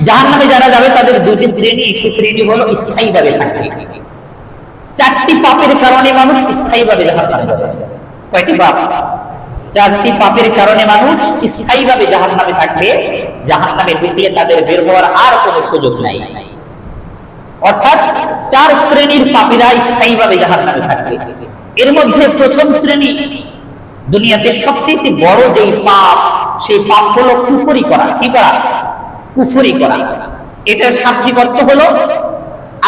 জাহান্নামে যারা যাবে তাদের দুটি শ্রেণী, একটি শ্রেণী হলো স্থায়ীভাবে থাকবে। 4টি পাপের কারণে মানুষ স্থায়ীভাবে জাহান্নামে যাবে। কয়টি পাপ? 4টি পাপের কারণে মানুষ স্থায়ীভাবে জাহান্নামে থাকবে। জাহান্নামে ঢুকলে তাদের বের হওয়ার আর কোনো সুযোগ নাই। অর্থাৎ 4 শ্রেণীর পাপীরা স্থায়ীভাবে জাহান্নামে থাকবে। এর মধ্যে প্রথম শ্রেণী, দুনিয়াতে সবচেয়ে বড় যেই পাপ, সেই পাপ হলো কুফরি করা। কি করা? কুফরি করা। এটার শাব্দিক অর্থ হলো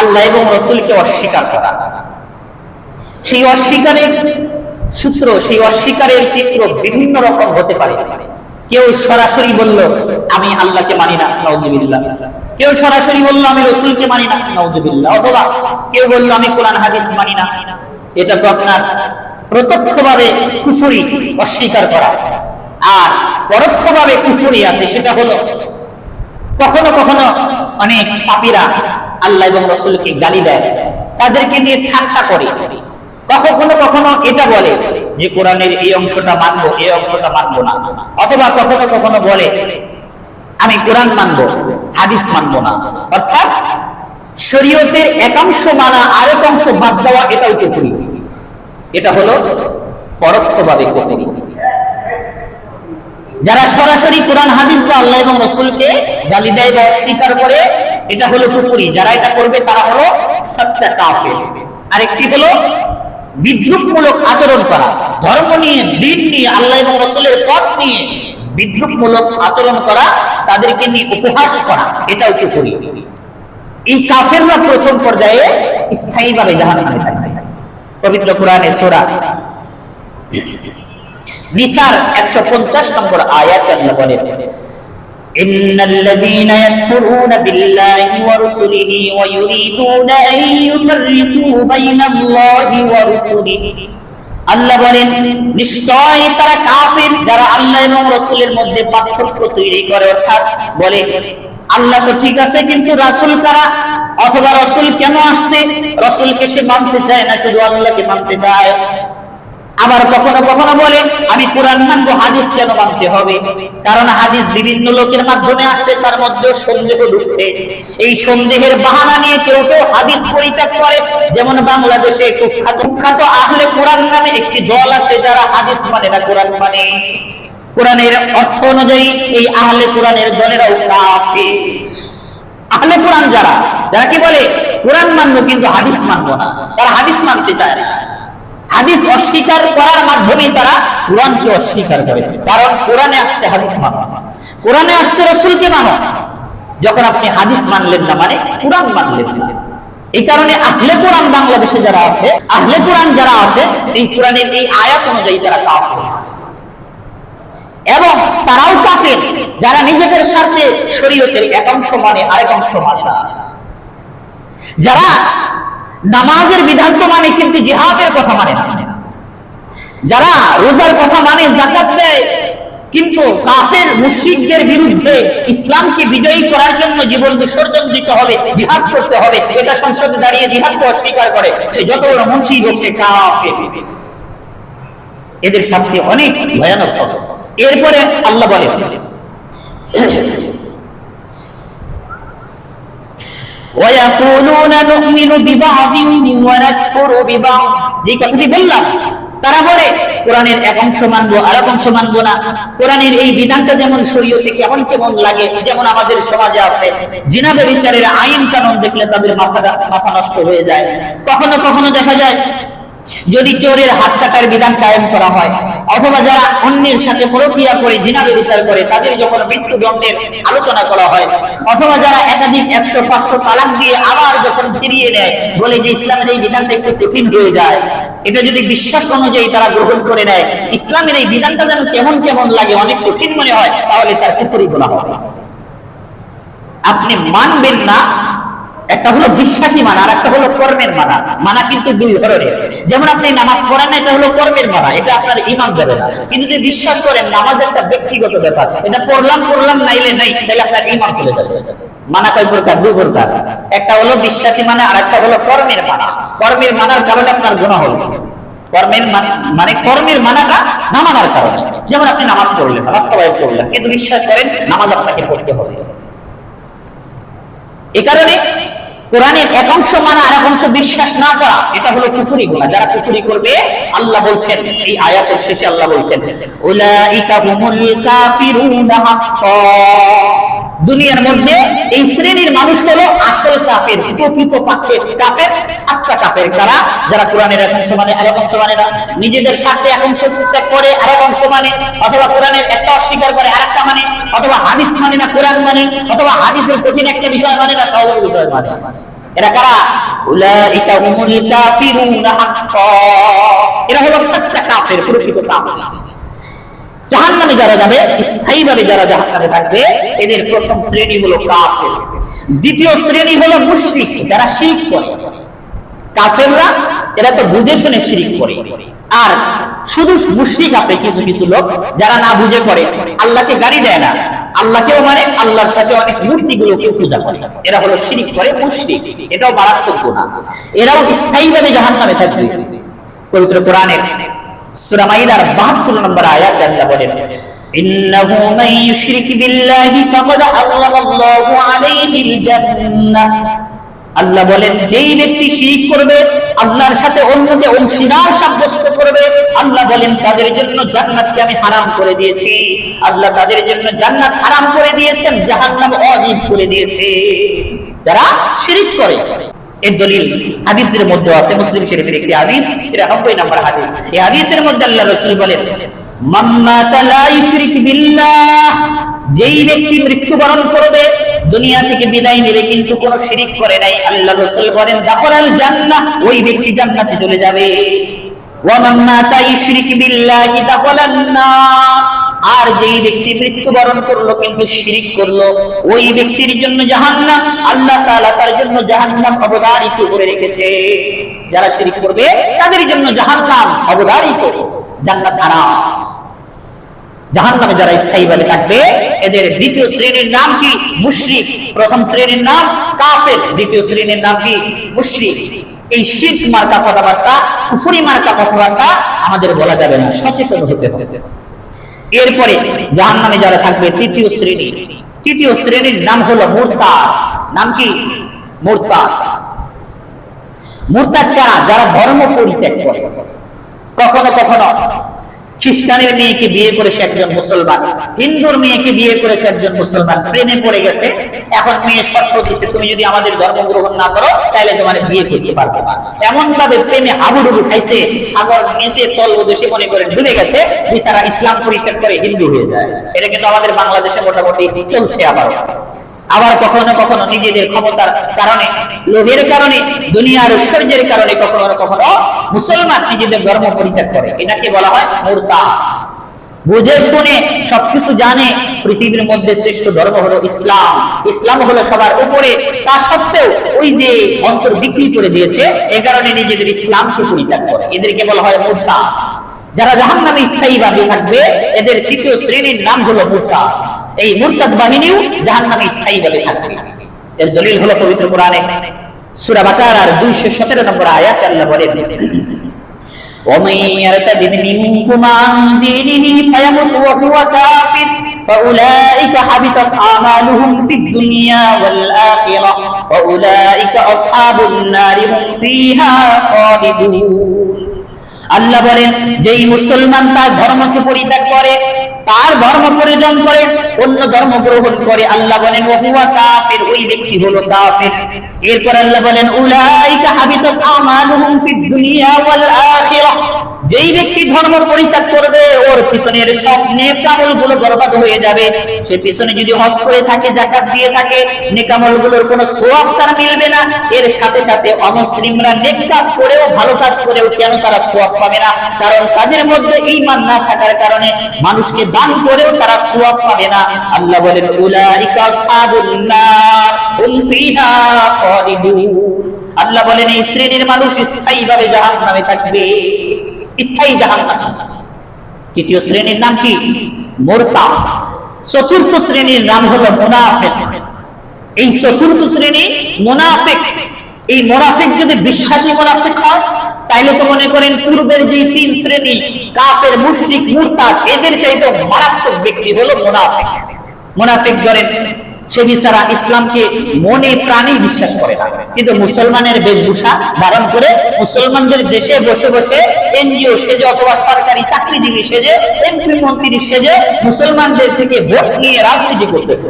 আল্লাহ এবং রাসূলকে অস্বীকার করা। সেই অস্বীকারের সূত্র, সেই অস্বীকারের চিত্র বিভিন্ন রকম হতে পারে। কেউ সরাসরি বলল আমি আল্লাহকে মানি না, নাউযুবিল্লাহ। কেউ সরাসরি বলল আমি রাসূলকে মানি না, নাউযুবিল্লাহ। অথবা কেউ বলল আমি কোরআন হাদিস মানি না। এটা তো আপনার প্রত্যক্ষভাবে কুফরি, অস্বীকার করা। আর পরোক্ষভাবে কুফরি আছে, সেটা হলো কখনো কখনো অনেক পাপীরা আল্লাহ এবং রাসূলকে গালি দেয়, তাদেরকে নিয়ে ঠাট্টা করে। কখনো কখনো এটা বলে যে কোরআনের এই অংশটা মানবো, এই অংশটা মানবো না। অথবা কখনো কখনো বলে আমি কোরআন মানবো, হাদিস মানবো না। অর্থাৎ শরীয়তের একাংশ মানা আরেক অংশ বাদ দেওয়া, এটাও কুফরি। এটা হলো পরোক্ষভাবে কুফরি। যারা সরাসরি কোরআন হাদিস বা আল্লাহ এবং রাসূলকে গালি দেয় বা অস্বীকার করে, এটা হলো কুফরি। যারা এটা করবে তারা হলো সচ্চা কাফের। আরেকটি হলো বিদ্রুপমূলক আচরণ করা, ধর্ম নিয়ে, দিন নিয়ে, আল্লাহ এবং রাসূলের পথ নিয়ে বিদ্রুপমূলক আচরণ করা, তাদেরকে নিয়ে উপহাস করা, এটাও কুফরি। এই কাফেররা প্রথম পর্যায়ে স্থায়ীভাবে জাহান্নামে থাকবে। পবিত্র কোরআনে সূরা নিসার 150 নম্বর আয়াতে আল্লাহ বলেন ইন্নাল্লাযীনা ইয়াকফুরুনা বিল্লাহি ওয়া রাসূলিহি ওয়া ইউরিদুনা আন ইউফাররিকু বাইনাল্লাহি ওয়া রাসূলিহি। আল্লাহ বলেন নিশ্চয় তারা কাফির, যারা আল্লাহ এবং রাসূলের মধ্যে পার্থক্য তৈরি করে। অর্থাৎ বলে আল্লাহ তো ঠিক আছে, কিন্তু রাসূল কারা, অথবা রাসূল কেন আসছে, রাসূলকে সে মানতে চায় না, শুধু আল্লাহকে মানতে চায়। আবার কখনো কখনো বলে আমি কোরআন মানবো, হাদিস কেন মানতে হবে? কারণ হাদিস বিভিন্ন লোকের মাধ্যমে আসছে, তার মধ্যে সন্দেহ ঢুকছে। এই সন্দেহের বাহানা নিয়ে কেউ কেউ হাদিস পরিত্যাগ করে। যেমন বাংলাদেশে কুখ্যাত আহলে কোরআন নামে একটি দল আছে, যারা হাদিস মানে না, কোরআন মানে। কোরআনের অর্থ অনুযায়ী এই আহলে কোরআনের দলেরাও কাফির। আহলে কোরআন যারা কি বলে কোরআন মানবো কিন্তু হাদিস মানবো না, তারা হাদিস মানতে চায় না। হাদিস অস্বীকার করার মাধ্যমে তারা কোরআনকে অস্বীকার করে। কারণ কোরআনে আসছে হাদিস মানো, কোরআনে আসছে রাসূলকে মানো। যখন আপনি হাদিস মানলেন না, মানে কোরআন মানলেন না। এই কারণে আহলে কোরআন বাংলাদেশে যারা আছে, আহলে কোরআন যারা আছে, এই কোরআনের এই আয়াত অনুযায়ী তারা কাফের। এবং তারাও কাফের যারা নিজেদের স্বার্থে শরীয়তের এক অংশ মানে আরেক অংশ মানে না। যারা নামাজের বিধান তো মানে কিন্তু জিহাদের কথা মানে না। যারা রোজার কথা মানে, যাকাত দেয়, কিন্তু কাফের মুশরিকদের বিরুদ্ধে ইসলামকে বিজয়ী করার জন্য জীবন বিসর্জন দিতে হবে, জিহাদ করতে হবে, এটা সংসদে দাঁড়িয়ে জিহাদকে অস্বীকার করে, সে যত বড় মুনশিদ হোক সে কাফের। এদের শাস্তি অনেক ভয়ানক হবে। এরপরে আল্লাহ বলেন وَيَقُولُونَ نُؤْمِنُ بِبَعْضٍ وَنَكْفُرُ بِبَعْضٍ। যে কথাটি বললাম, তারা বলে কোরআনের এক অংশ মানবো, আরেক অংশ মানবো না। কোরআনের এই বিধানটা যেমন শরীয়তে কেমন কেমন লাগে, যেমন আমাদের সমাজে আছে জিনা ব্যভিচারের আইন কানুন দেখলে তাদের মাথা নষ্ট হয়ে যায়। কখনো কখনো দেখা যায় যদি চোরের হাত কাটার বিধান কায়েম করা হয়, অথবা যারা অন্যের সাথে পরকীয়া করে জিনা ব্যভিচার করে তাদের যখন মৃত্যুদণ্ডের আলোচনা করা হয়, অথবা যারা একাধিক 100-500 তালাক দিয়ে আবার যখন ফিরিয়ে নেয়, বলে যে ইসলামের এই বিধানটা একটু কঠিন হয়ে যায়, এটা যদি বিশ্বাস অনুযায়ী তারা গ্রহণ করে নেয়, ইসলামের এই বিধানটা যেন কেমন কেমন লাগে, অনেক কঠিন মনে হয়, তাহলে তার কুফরি গুনাহ হবে। আপনি মানবেন না, একটা হলো বিশ্বাসী মানা, আর একটা হলো কর্মের মানা। মানা কিন্তু দুই ধরনের। যেমন আপনি নামাজ পড়েন না, এটা হলো কর্মের মানা, এটা আপনার ঈমান দেবে না। কিন্তু যদি বিশ্বাস করেন নামাজ একটা ব্যক্তিগত ব্যাপার, এটা পড়লাম নাইলে নাই, তাহলে আপনার ঈমান চলে যাবে। মানা কয় প্রকার? দুই প্রকার। একটা হলো বিশ্বাসী মানা, আর একটা হলো কর্মের মানা। কর্মের মানার কারণে আপনার গুনাহ হবে। কর্মের মানাটা না মানার কারণে, যেমন আপনি নামাজ পড়লেন, বাস্তবায়ন করলেন, কিন্তু বিশ্বাস করেন নামাজ আপনাকে পড়তে হবে। এ কারণে কোরআনের এক অংশ মানা আর এক অংশ বিশ্বাস না করা, এটা হলো কুফরি গুনাহ। যারা কুফরি করবে, আল্লাহ বলছেন এই আয়াতের শেষে, আল্লাহ বলছেন উলাইকা হুমুল কাফিরুনা হাক্কা। দুনিয়ার মধ্যে এই শ্রেণীর মানুষ হলো আসল কাফের, প্রকৃত পক্ষের কাফের, সাচ্চা কাফের। কারা? যারা কোরআনের এক অংশ মানে আর এক অংশ মানে না, নিজেদের স্বার্থে এক অংশ ত্যাগ করে আর এক অংশ মানে, অথবা কোরআনের একটা অস্বীকার করে আরেকটা মানে, অথবা হাদিস মানে না কোরআন মানে, অথবা হাদিসের কঠিন একটা বিষয় মানে না সহজ বিষয় মানে। এরা কারা? উলাইকা হুমুল কাফিরুনা হাক্কা। এরা হলো সাচ্চা কাফের, প্রকৃত কাফের। জাহান্নামে যারা যাবে, স্থায়ীভাবে যারা জাহান্নামে থাকবে, এদের প্রথম শ্রেণী হলো কাফের। দ্বিতীয় শ্রেণী হলো মুশরিক, যারা শিরক করে। কাফেররা এরা তো বুঝে শুনে শিরক করে, আর শুধু মুশরিক আছে কিছু কিছু লোক যারা না বুঝে করে, আল্লাহকে গালি দেয় না, আল্লাহকেও মানে আল্লাহর সাথে অনেক মূর্তিগুলোকে পূজা করে। এরা হলো শিরক করে, মুশরিক। এটাও মারাত্মক গুনাহ। এরাও স্থায়ীভাবে জাহান্নামে থাকবে। পবিত্র কোরআনে সূরা মাইদার 72 নম্বর আয়াতে আল্লাহ বলেন ইন্নাহু মান ইউশরিক বিল্লাহি ফাকাদ হারামাল্লাহু আলাইহিল জান্নাহ। আল্লাহ বলেন যেই ব্যক্তি শিরক করবে, আল্লাহর সাথে অন্যকে অংশীদার সাব্যস্ত করবে, আল্লাহ বলেন তাদের জন্য জান্নাতকে আমি হারাম করে দিয়েছি। আল্লাহ তাদের জন্য জান্নাত হারাম করে দিয়েছেন, জাহান্নাম ওয়াজিব করে দিয়েছে। যারা শিরক করে, এর দলিল হাদিসের মধ্যে আছে, মুসলিম শরীফের একটি হাদিস, 93 নম্বর হাদিস। এই হাদিসের মধ্যে আল্লাহ রাসূল বলেন মান মাতা লা ইউশরিক বিল্লাহ, যেই ব্যক্তি মৃত্যুবরণ করবে, দুনিয়া থেকে বিদায় নেবে কিন্তু কোনো শিরক করে নাই, আল্লাহ রাসূল বলেন দাখালাল জান্নাহ, ওই ব্যক্তি জান্নাতে চলে যাবে। ওয়া মান মাতা ইউশরিক বিল্লাহি দাখালান নার, আর যেই ব্যক্তি মৃত্যুবরণ করলো কিন্তু শিরক করলো, ওই ব্যক্তির জন্য জাহান্নাম, আল্লাহ তাআলা তার জন্য জাহান্নাম অবধারিত করে রেখেছে। যারা শিরক করবে তাদের জন্য জাহান্নাম অবধারিত, জান্নাত হারাম। জাহান্নামে যারা স্থায়ীভাবে থাকবে, এদের দ্বিতীয় শ্রেণীর নাম কি? মুশরিক। প্রথম শ্রেণীর নাম কাফের, দ্বিতীয় শ্রেণীর নাম কি? মুশরিক। এই শিরক মার্কা কথাবার্তা, কুফরি মার্কা কথাবার্তা আমাদের বলা যাবে না, সচেতন হতে হবে। এরপরে জাহান্নামে যারা থাকবে তৃতীয় শ্রেণী, তৃতীয় শ্রেণীর নাম হলো মুরতাদ। নাম কি? মুরতাদ। মুরতাদ কারা? যারা ধর্ম পরিত্যাগ করে। কখনো কখনো খ্রিস্টানের মেয়েকে বিয়ে করেছে একজন মুসলমান, হিন্দুর মেয়েকে বিয়ে করেছে একজন মুসলমান, প্রেমে পড়ে গেছে। এখন মেয়ে শর্ত দিচ্ছে তুমি যদি আমাদের ধর্ম গ্রহণ না করো তাহলে তোমার বিয়ে করতে পারবো না। এমন ভাবে প্রেমে হাবুডুবু খাইছে, সাগর নিচে তল দেশে মনে করে ডুবে গেছে, বিচারা ইসলাম পরিত্যাগ করে হিন্দু হয়ে যায়। এটা কিন্তু আমাদের বাংলাদেশে মোটামুটি চলছে। আবার কখনো কখনো নিজেদের ক্ষমতার কারণে, লোভের কারণে, দুনিয়ার ঐশ্বর্যের কারণে কখনো কখনো মুসলমান নিজেদের ধর্ম পরিত্যাগ করে। এটাকে বলা হয় মুরতাদ। বুঝে শুনে সবকিছু জানে পৃথিবীর মধ্যে শ্রেষ্ঠ ধর্ম হলো ইসলাম, ইসলাম হলো সবার উপরে, তা সত্ত্বেও ওই যে অন্তর বিক্রি করে দিয়েছে, এ কারণে নিজেদের ইসলামকে পরিত্যাগ করে। এদেরকে বলা হয় মুরতাদ। যারা জাহান্নামে স্থায়ীভাবে থাকবে, এদের তৃতীয় শ্রেণীর নাম হলো মুরতাদ। এই মুরতাদ বাহিনীও জাহান্নামে স্থায়ীভাবে থাকবে। এর দলিল হলো পবিত্র কোরআনে সূরা বাকারার 217 নম্বর আয়াতে আল্লাহ বলেন وَمَن يَرْتَدِدْ مِنكُمْ عَنْ دِينِهِ فَيَمُتْ وَهُوَ كَافِرٌ فَأُولَئِكَ حَبِطَتْ أَعْمَالُهُمْ فِي الدُّنْيَا وَالْآخِرَةِ وَأُولَئِكَ أَصْحَابُ النَّارِ هُمْ فِيهَا خَالِدُونَ। আল্লাহ বলেন যেই মুসলমান তার ধর্মকে পরিত্যাগ করে, তার ধর্ম পরিজন করে, অন্য ধর্ম গ্রহণ করে, আল্লাহ বলেন ওহুয়া কাফির, ওই ব্যক্তি হলো কাফির। এরপর আল্লাহ বলেন উলাইকা হাবিতাত আমালুহুম ফিদ দুনিয়া ওয়াল আখিরাহ, যেই ব্যক্তি ধর্ম পরিত্যাগ করবে ওর পিছনের সব নেক আমলগুলো বরবাদ হয়ে যাবে। সে পিছনে যদি হজ করে থাকে, যাকাত দিয়ে থাকে, নেক আমলগুলোর কোনো সওয়াব তার মিলবে না। এর সাথে সাথে অমুসলিমরা নেক কাজ করেও, ভালো কাজ করেও কেন তারা সওয়াব পাবে না? কারণ তাদের মধ্যে ঈমান না থাকার কারণে মানুষকে দান করেও তারা সওয়াব পাবে না। আল্লাহ বলেন উলাইকা আসহাবুন নার হুম ফিহা খালিদুন। আল্লাহ বলেন এই শ্রেণীর মানুষ স্থায়ীভাবে জাহান্নামে থাকবে, স্থায়ী জাহান্নাম। তৃতীয় শ্রেণীর নাম কি? মুরতাদ। চতুর্থ শ্রেণীর নাম হলো মুনাফিক। এই চতুর্থ শ্রেণী মুনাফিক। এই মুনাফিক যদি বিশ্বাসী মুনাফিক হয়, তাইলে তো মনে করেন পূর্বের যে তিন শ্রেণী কাফের, মুশরিক, মুরতাদ, এদের চাইতে মারাত্মক ব্যক্তি হলো মুনাফিক। মুনাফিক ধরেন সে বিচারা ইসলামকে মনে প্রাণে বিশ্বাস করে না, কিন্তু মুসলমানের বেশভূষা ধারণ করে মুসলমানদের দেশে বসে বসে এনজিও সেজে অথবা সরকারি চাকরিজীবী সেজে এমপি মন্ত্রী সেজে মুসলমানদের থেকে ভোট নিয়ে রাজনীতি করতেছে।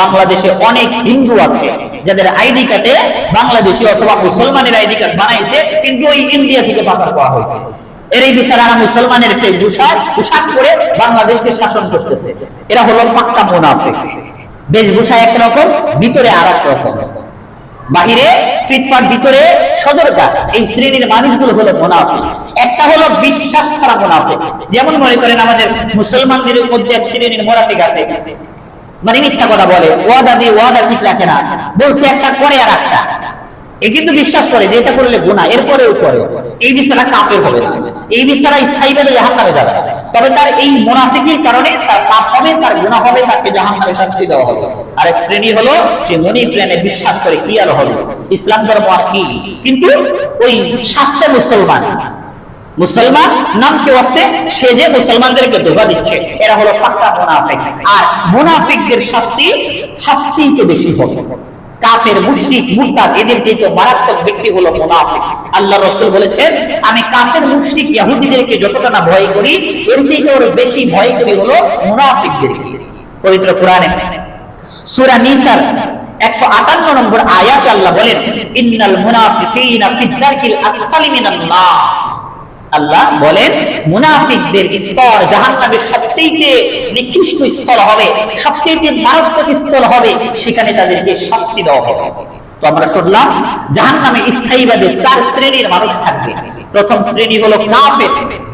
বাংলাদেশে অনেক হিন্দু আছে যাদের আইডি কার্ডে বাংলাদেশি অথবা মুসলমানের আইডি কার্ড বানাইছে, কিন্তু ওই ইন্ডিয়া থেকে পাচার করা হয়েছে। এর এই বিচারারা মুসলমানের পোশাক পরে বাংলাদেশকে শাসন করতেছে। এরা হলো পাক্কা মুনাফিক। বেশভূষা একরকম, ভিতরে আর এক রকম। বাহিরে ফিটফাট, ভিতরে সদরকার। এই শ্রেণীর মানুষগুলো হলো মুনাফিক। একটা হলো বিশ্বাস ছাড়া মুনাফিক। যেমন মনে করেন আমাদের মুসলমানদের মধ্যে এক শ্রেণীর মুনাফিক আছে, মানে মিথ্যা কথা বলে, ওয়াদা দিয়ে ওয়াদা ঠিক রাখে না, বলছে একটা করে আর একটা। এ কিন্তু বিশ্বাস করে যে এটা করলে গুনাহ, এরপরেও করে। এই বিচারা কাফের হবে না, এই বিচারা স্থায়ীভাবে জাহান্নামে যাবে। তবে তার এই মুনাফিকের কারণে তার পাপ হবে, তার গুনাহ হবে, তাকে জাহান্নামে শাস্তি দেওয়া হবে। আরেক শ্রেণী হলো যে মনি প্রাণে বিশ্বাস করে কি আর হবে, ইসলাম ধর্ম আর কি, কিন্তু ওই শাস্ত্রে মুসলমান নাম কেউ আসতে সে যে মুসলমানদেরকে ধোঁকা দিচ্ছে, এরা হলো পাক্কা মুনাফিক। আর মুনাফিকদের শাস্তি সবচেয়ে বেশি হবে। কাফের, মুশরিক, মুরতাদ এদের চেয়ে মারাত্মক ব্যক্তি হলো মুনাফিক। আল্লাহ রাসূল বলেছেন, আমি কাফের, মুশরিক, ইহুদিদেরকে যতটা না ভয় করি, এর চেয়ে ওর বেশি ভয় করি হলো মুনাফিকদেরকে। পবিত্র কোরআনে সূরা নিসার 158 নম্বর আয়াতে আল্লাহ বলেন, ইন্নাল মুনাফিকিনা ফিদ দারকিল আসফালি মিনান নার। আল্লাহ বলেন মুনাফিকদের স্তর জাহান্নামের সবচেয়ে নিকৃষ্ট স্তর হবে, সবচেয়ে মারাত্মক স্তর হবে, সেখানে তাদেরকে শাস্তি দেওয়া হবে। তো আমরা শুনলাম জাহান্নামে স্থায়ীভাবে 4 শ্রেণীর মানুষ থাকবে। প্রথম শ্রেণী হলো কাফের।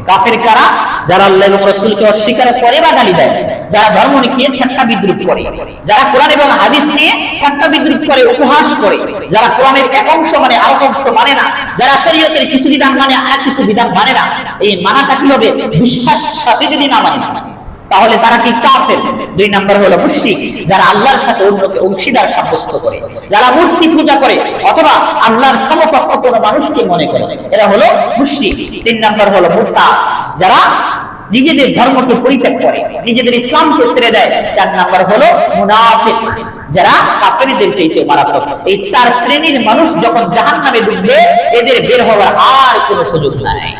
কাফের কারা? যারা আল্লাহ এবং রাসূলকে অস্বীকার করে বা গালি দেয়, যারা ধর্ম নিয়ে ঠাট্টা বিদ্রুপ করে, যারা কোরআন এবং হাদিস নিয়ে ঠাট্টা বিদ্রুপ করে, উপহাস করে, যারা কোরআনের এক অংশ মানে আরেক অংশ মানে না, যারা শরীয়তের কিছু বিধান মানে আর কিছু বিধান মানে না। এই মানাটা কি হবে? বিশ্বাস সাথে যদি না মানে তাহলে তারা কি কাফের। 2 নাম্বার হলো মুশরিক, যারা আল্লাহর সাথে অন্যকে অংশীদার সাব্যস্ত করে, যারা মূর্তি পূজা করে অথবা আল্লাহর সমকক্ষ কোনো মানুষকে মনে করে, এরা হলো মুশরিক। 3 নাম্বার হলো মুরতাদ, যারা নিজেদের ধর্মকে পরিত্যাগ করে, নিজেদের ইসলামকে ছেড়ে দেয়। 4 নাম্বার হলো মুনাফিক, যারা কাফেরদের চাইতে মারাত্মক। এই 4 শ্রেণীর মানুষ যখন জাহান্নামে ডুববে, এদের বের হওয়ার আর কোনো সুযোগ নাই।